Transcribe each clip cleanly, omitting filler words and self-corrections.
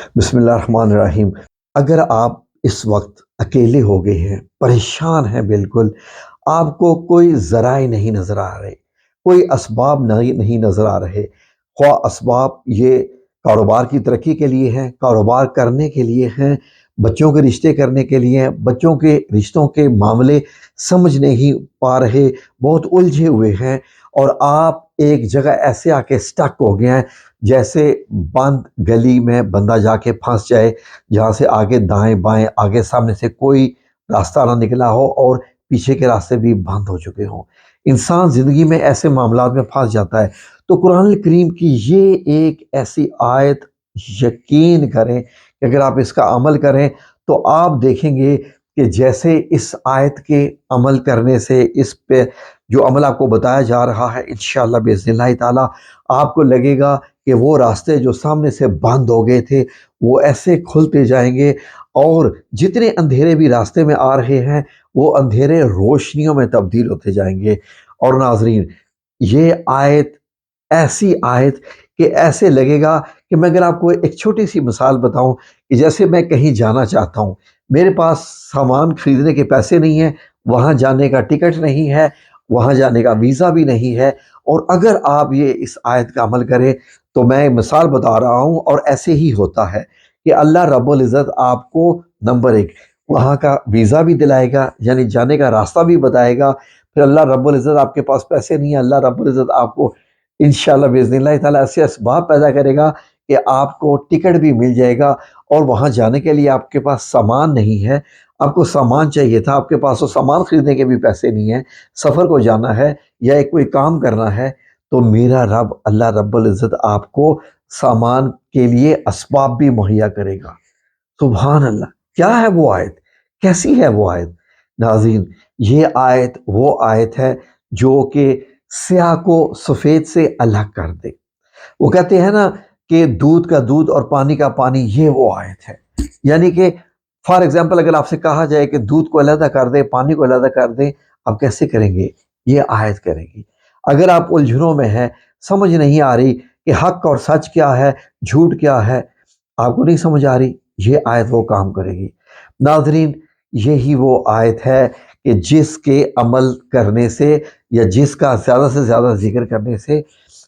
بسم اللہ الرحمن الرحیم۔ اگر آپ اس وقت اکیلے ہو گئے ہیں، پریشان ہیں، بالکل آپ کو کوئی ذرائع نہیں نظر آ رہے، کوئی اسباب نہیں نظر آ رہے، خواہ اسباب یہ کاروبار کی ترقی کے لیے ہیں، کاروبار کرنے کے لیے ہیں، بچوں کے رشتے کرنے کے لیے ہیں، بچوں کے رشتوں کے معاملے سمجھ نہیں پا رہے، بہت الجھے ہوئے ہیں، اور آپ ایک جگہ ایسے آ کے سٹک ہو گئے ہیں جیسے بند گلی میں بندہ جا کے پھنس جائے، جہاں سے آگے دائیں بائیں آگے سامنے سے کوئی راستہ نہ نکلا ہو اور پیچھے کے راستے بھی بند ہو چکے ہوں۔ انسان زندگی میں ایسے معاملات میں پھنس جاتا ہے، تو قرآن کریم کی یہ ایک ایسی آیت، یقین کریں کہ اگر آپ اس کا عمل کریں تو آپ دیکھیں گے کہ جیسے اس آیت کے عمل کرنے سے، اس پہ جو عمل آپ کو بتایا جا رہا ہے، انشاءاللہ باذن اللہ تعالیٰ آپ کو لگے گا کہ وہ راستے جو سامنے سے بند ہو گئے تھے وہ ایسے کھلتے جائیں گے، اور جتنے اندھیرے بھی راستے میں آ رہے ہیں وہ اندھیرے روشنیوں میں تبدیل ہوتے جائیں گے۔ اور ناظرین، یہ آیت ایسی آیت کہ ایسے لگے گا کہ میں اگر آپ کو ایک چھوٹی سی مثال بتاؤں کہ جیسے میں کہیں جانا چاہتا ہوں، میرے پاس سامان خریدنے کے پیسے نہیں ہیں، وہاں جانے کا ٹکٹ نہیں ہے، وہاں جانے کا ویزا بھی نہیں ہے، اور اگر آپ یہ اس آیت کا عمل کریں تو میں مثال بتا رہا ہوں، اور ایسے ہی ہوتا ہے کہ اللہ رب العزت آپ کو نمبر ایک وہاں کا ویزا بھی دلائے گا، یعنی جانے کا راستہ بھی بتائے گا۔ پھر اللہ رب العزت، آپ کے پاس پیسے نہیں ہیں، اللہ رب العزت آپ کو انشاءاللہ باذن اللہ تعالیٰ ایسے اسباب پیدا کرے گا کہ آپ کو ٹکٹ بھی مل جائے گا، اور وہاں جانے کے لیے آپ کے پاس سامان نہیں ہے، آپ کو سامان چاہیے تھا، آپ کے پاس وہ سامان خریدنے کے بھی پیسے نہیں ہیں، سفر کو جانا ہے یا ایک کوئی کام کرنا ہے، تو میرا رب اللہ رب العزت آپ کو سامان کے لیے اسباب بھی مہیا کرے گا۔ سبحان اللہ! کیا ہے وہ آیت؟ کیسی ہے وہ آیت؟ ناظرین، یہ آیت وہ آیت ہے جو کہ سیاہ کو سفید سے الگ کر دے۔ وہ کہتے ہیں نا کہ دودھ کا دودھ اور پانی کا پانی، یہ وہ آیت ہے۔ یعنی کہ فار ایگزامپل اگر آپ سے کہا جائے کہ دودھ کو علیحدہ کر دے، پانی کو علیحدہ کر دے، آپ کیسے کریں گے؟ یہ آیت کرے گی۔ اگر آپ الجھنوں میں ہیں، سمجھ نہیں آ رہی کہ حق اور سچ کیا ہے، جھوٹ کیا ہے، آپ کو نہیں سمجھ آ رہی، یہ آیت وہ کام کرے گی۔ ناظرین، یہی وہ آیت ہے کہ جس کے عمل کرنے سے یا جس کا زیادہ سے زیادہ ذکر کرنے سے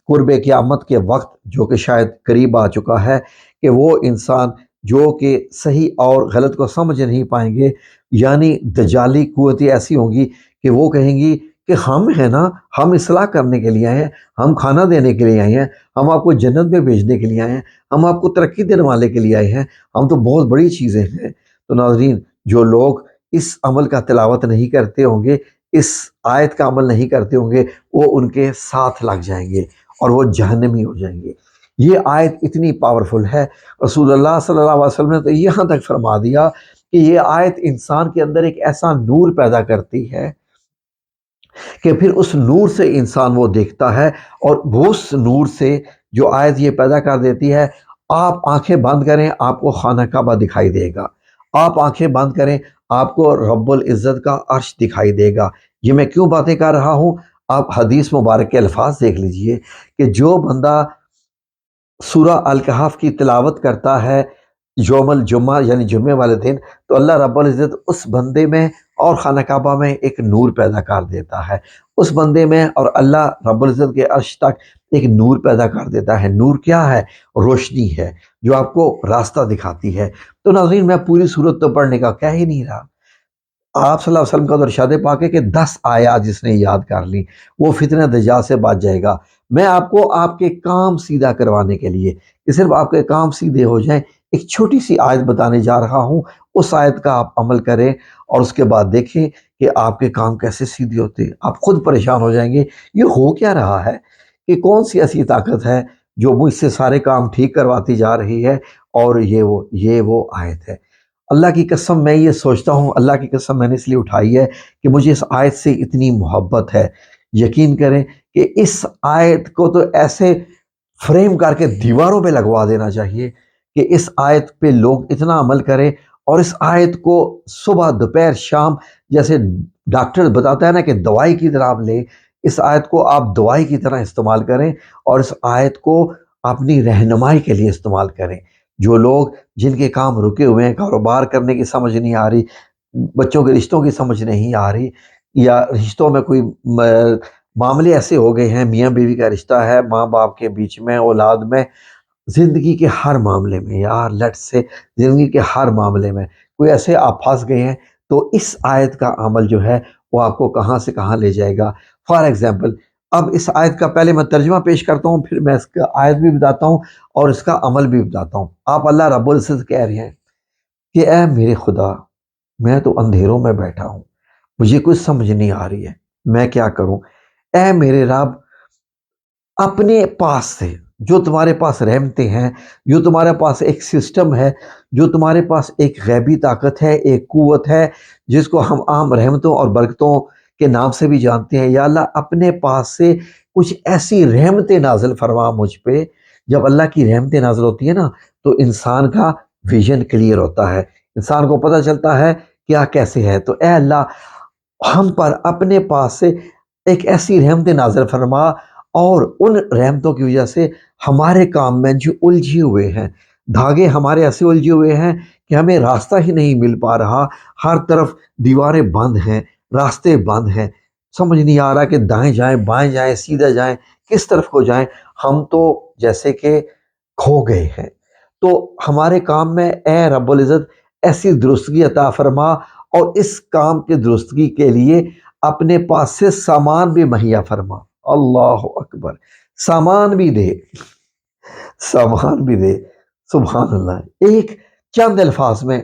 قرب قیامت کے وقت، جو کہ شاید قریب آ چکا ہے، کہ وہ انسان جو کہ صحیح اور غلط کو سمجھ نہیں پائیں گے، یعنی دجالی قوتیں ایسی ہوں گی کہ وہ کہیں گی کہ ہم ہیں نا، ہم اصلاح کرنے کے لیے آئے ہیں، ہم کھانا دینے کے لیے آئے ہیں، ہم آپ کو جنت میں بھیجنے کے لیے آئے ہیں، ہم آپ کو ترقی دینے والے کے لیے آئے ہیں، ہم تو بہت بڑی چیزیں ہیں۔ تو ناظرین، جو لوگ اس عمل کا تلاوت نہیں کرتے ہوں گے، اس آیت کا عمل نہیں کرتے ہوں گے، وہ ان کے ساتھ لگ جائیں گے اور وہ جہنمی ہو جائیں گے۔ یہ آیت اتنی پاورفل ہے، رسول اللہ صلی اللہ علیہ وسلم نے تو یہاں تک فرما دیا کہ یہ آیت انسان کے اندر ایک ایسا نور پیدا کرتی ہے کہ پھر اس نور سے انسان وہ دیکھتا ہے، اور وہ اس نور سے جو آیت یہ پیدا کر دیتی ہے، آپ آنکھیں بند کریں آپ کو خانہ کعبہ دکھائی دے گا، آپ آنکھیں بند کریں آپ کو رب العزت کا عرش دکھائی دے گا۔ یہ میں کیوں باتیں کر رہا ہوں؟ آپ حدیث مبارک کے الفاظ دیکھ لیجئے کہ جو بندہ سورہ الکہف کی تلاوت کرتا ہے یوم الجمعہ یعنی جمعے والے دن، تو اللہ رب العزت اس بندے میں اور خانہ کعبہ میں ایک نور پیدا کر دیتا ہے، اس بندے میں اور اللہ رب العزت کے عرش تک ایک نور پیدا کر دیتا ہے۔ نور کیا ہے؟ روشنی ہے جو آپ کو راستہ دکھاتی ہے۔ تو ناظرین، میں پوری صورت تو پڑھنے کا کہہ ہی نہیں رہا، آپ صلی اللہ علیہ وسلم کا تو ارشاد پاک ہے کہ 10 آیات جس نے یاد کر لی وہ فتنہ دجال سے بچ جائے گا۔ میں آپ کو آپ کے کام سیدھا کروانے کے لیے کہ صرف آپ کے کام سیدھے ہو جائیں، ایک چھوٹی سی آیت بتانے جا رہا ہوں، اس آیت کا آپ عمل کریں اور اس کے بعد دیکھیں کہ آپ کے کام کیسے سیدھے ہوتے ہیں۔ آپ خود پریشان ہو جائیں گے، یہ ہو کیا رہا ہے؟ کہ کون سی ایسی طاقت ہے جو مجھ سے سارے کام ٹھیک کرواتی جا رہی ہے؟ اور یہ وہ آیت ہے۔ اللہ کی قسم میں یہ سوچتا ہوں، اللہ کی قسم میں نے اس لیے اٹھائی ہے کہ مجھے اس آیت سے اتنی محبت ہے۔ یقین کریں کہ اس آیت کو تو ایسے فریم کر کے دیواروں پہ لگوا دینا چاہیے کہ اس آیت پہ لوگ اتنا عمل کریں، اور اس آیت کو صبح دوپہر شام، جیسے ڈاکٹر بتاتا ہے نا کہ دوائی کی طرح آپ لیں، اس آیت کو آپ دوائی کی طرح استعمال کریں، اور اس آیت کو اپنی رہنمائی کے لیے استعمال کریں۔ جو لوگ جن کے کام رکے ہوئے ہیں، کاروبار کرنے کی سمجھ نہیں آ رہی، بچوں کے رشتوں کی سمجھ نہیں آ رہی، یا رشتوں میں کوئی معاملے ایسے ہو گئے ہیں، میاں بیوی کا رشتہ ہے، ماں باپ کے بیچ میں، اولاد میں، زندگی کے ہر معاملے میں، یار لٹ سے زندگی کے ہر معاملے میں کوئی ایسے آپ پھنس گئے ہیں، تو اس آیت کا عمل جو ہے وہ آپ کو کہاں سے کہاں لے جائے گا۔ فار ایگزامپل، اب اس آیت کا پہلے میں ترجمہ پیش کرتا ہوں، پھر میں اس کا آیت بھی بتاتا ہوں اور اس کا عمل بھی بتاتا ہوں۔ آپ اللہ رب العزت کہہ رہے ہیں کہ اے میرے خدا، میں تو اندھیروں میں بیٹھا ہوں، مجھے کچھ سمجھ نہیں آ رہی ہے، میں کیا کروں؟ اے میرے رب، اپنے پاس سے جو تمہارے پاس رحمتیں ہیں، جو تمہارے پاس ایک سسٹم ہے، جو تمہارے پاس ایک غیبی طاقت ہے، ایک قوت ہے جس کو ہم عام رحمتوں اور برکتوں کے نام سے بھی جانتے ہیں، یا اللہ اپنے پاس سے کچھ ایسی رحمتیں نازل فرما مجھ پہ۔ جب اللہ کی رحمتیں نازل ہوتی ہیں نا تو انسان کا ویژن کلیئر ہوتا ہے، انسان کو پتہ چلتا ہے کیا کیسے ہے۔ تو اے اللہ، ہم پر اپنے پاس سے ایک ایسی رحمتیں نازل فرما، اور ان رحمتوں کی وجہ سے ہمارے کام میں جو الجھے ہوئے ہیں، دھاگے ہمارے ایسے الجھے ہوئے ہیں کہ ہمیں راستہ ہی نہیں مل پا رہا، ہر طرف دیواریں بند ہیں، راستے بند ہیں، سمجھ نہیں آ رہا کہ دائیں جائیں بائیں جائیں سیدھے جائیں، کس طرف کو جائیں، ہم تو جیسے کہ کھو گئے ہیں۔ تو ہمارے کام میں اے رب العزت ایسی درستگی عطا فرما، اور اس کام کی درستگی کے لیے اپنے پاس سے سامان بھی مہیا فرما۔ اللہ اکبر، سامان بھی دے، سامان بھی دے، سبحان اللہ۔ ایک چند الفاظ میں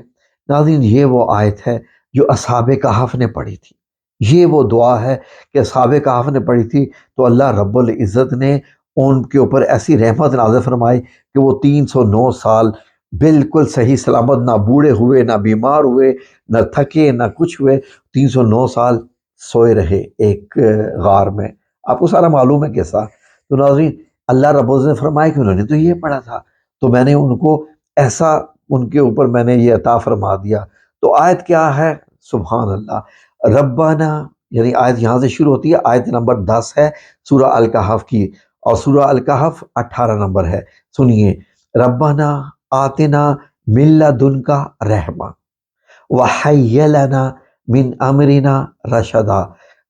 ناظرین، یہ وہ آیت ہے جو اصحاب کہف نے پڑھی تھی، یہ وہ دعا ہے کہ اصحاب کہف نے پڑھی تھی، تو اللہ رب العزت نے ان کے اوپر ایسی رحمت نازل فرمائی کہ وہ 309 سال بالکل صحیح سلامت، نہ بوڑھے ہوئے، نہ بیمار ہوئے، نہ تھکے، نہ کچھ ہوئے، 309 سال سوئے رہے ایک غار میں۔ آپ کو سارا معلوم ہے کیسا۔ تو ناظرین، اللہ رب العزت نے فرمایا کہ انہوں نے تو یہ پڑھا تھا، تو میں نے ان کو ایسا، ان کے اوپر میں نے یہ عطا فرما دیا۔ تو آیت کیا ہے؟ سبحان اللہ، ربنا، یعنی آیت یہاں سے شروع ہوتی ہے، آیت نمبر 10 ہے سورہ الکہف کی، اور سورہ الکہف 18 نمبر ہے۔ سنیے، ربنا آتنا من لدنک رحمہ وحی لنا من امرنا رشدا،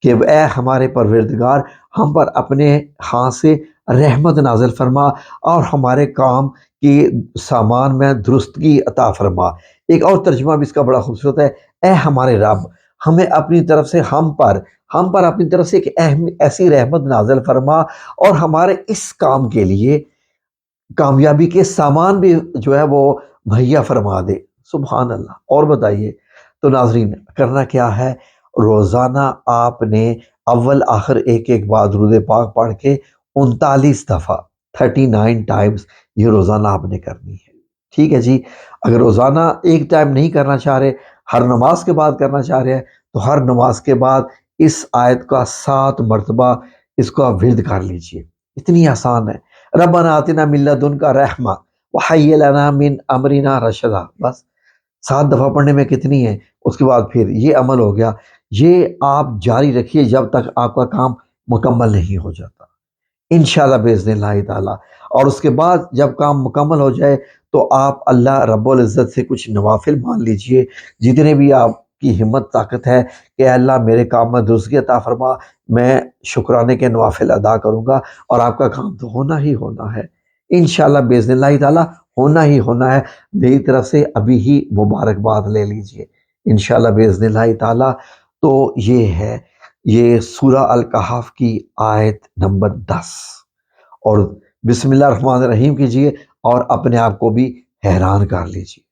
کہ اے ہمارے پروردگار، ہم پر اپنے ہاں سے رحمت نازل فرما اور ہمارے کام کی سامان میں درستگی عطا فرما۔ ایک اور ترجمہ بھی اس کا بڑا خوبصورت ہے، اے ہمارے رب، ہمیں اپنی طرف سے ہم پر اپنی طرف سے ایک ایسی رحمت نازل فرما، اور ہمارے اس کام کے لیے کامیابی کے سامان بھی جو ہے وہ مہیا فرما دے۔ سبحان اللہ۔ اور بتائیے، تو ناظرین کرنا کیا ہے؟ روزانہ آپ نے اول آخر ایک ایک بار درود پاک پڑھ کے 39 دفعہ 39 ٹائمز یہ روزانہ آپ نے کرنی ہے، ٹھیک ہے جی؟ اگر روزانہ ایک ٹائم نہیں کرنا چاہ رہے، ہر نماز کے بعد کرنا چاہ رہے ہیں، تو ہر نماز کے بعد اس آیت کا 7 مرتبہ اس کو آپ ورد کر لیجئے، اتنی آسان ہے۔ ربنا آتنا من لدنک رحمہ وحی لنا من امرنا رشدا، بس 7 دفعہ پڑھنے میں کتنی ہے؟ اس کے بعد پھر یہ عمل ہو گیا، یہ آپ جاری رکھیے جب تک آپ کا کام مکمل نہیں ہو جاتا، انشاءاللہ باذن اللہ تعالیٰ۔ اور اس کے بعد جب کام مکمل ہو جائے تو آپ اللہ رب العزت سے کچھ نوافل مان لیجئے، جتنے بھی آپ کی ہمت طاقت ہے کہ اے اللہ میرے کام میں درستگی عطا فرما، میں شکرانے کے نوافل ادا کروں گا، اور آپ کا کام تو ہونا ہی ہونا ہے، انشاءاللہ باذن اللہ تعالیٰ ہونا ہی ہونا ہے۔ میری طرف سے ابھی ہی مبارکباد لے لیجئے انشاءاللہ باذن اللہ تعالیٰ۔ تو یہ ہے، یہ سورہ الکہف کی آیت نمبر 10، اور بسم اللہ الرحمن الرحیم کیجئے اور اپنے آپ کو بھی حیران کر لیجئے۔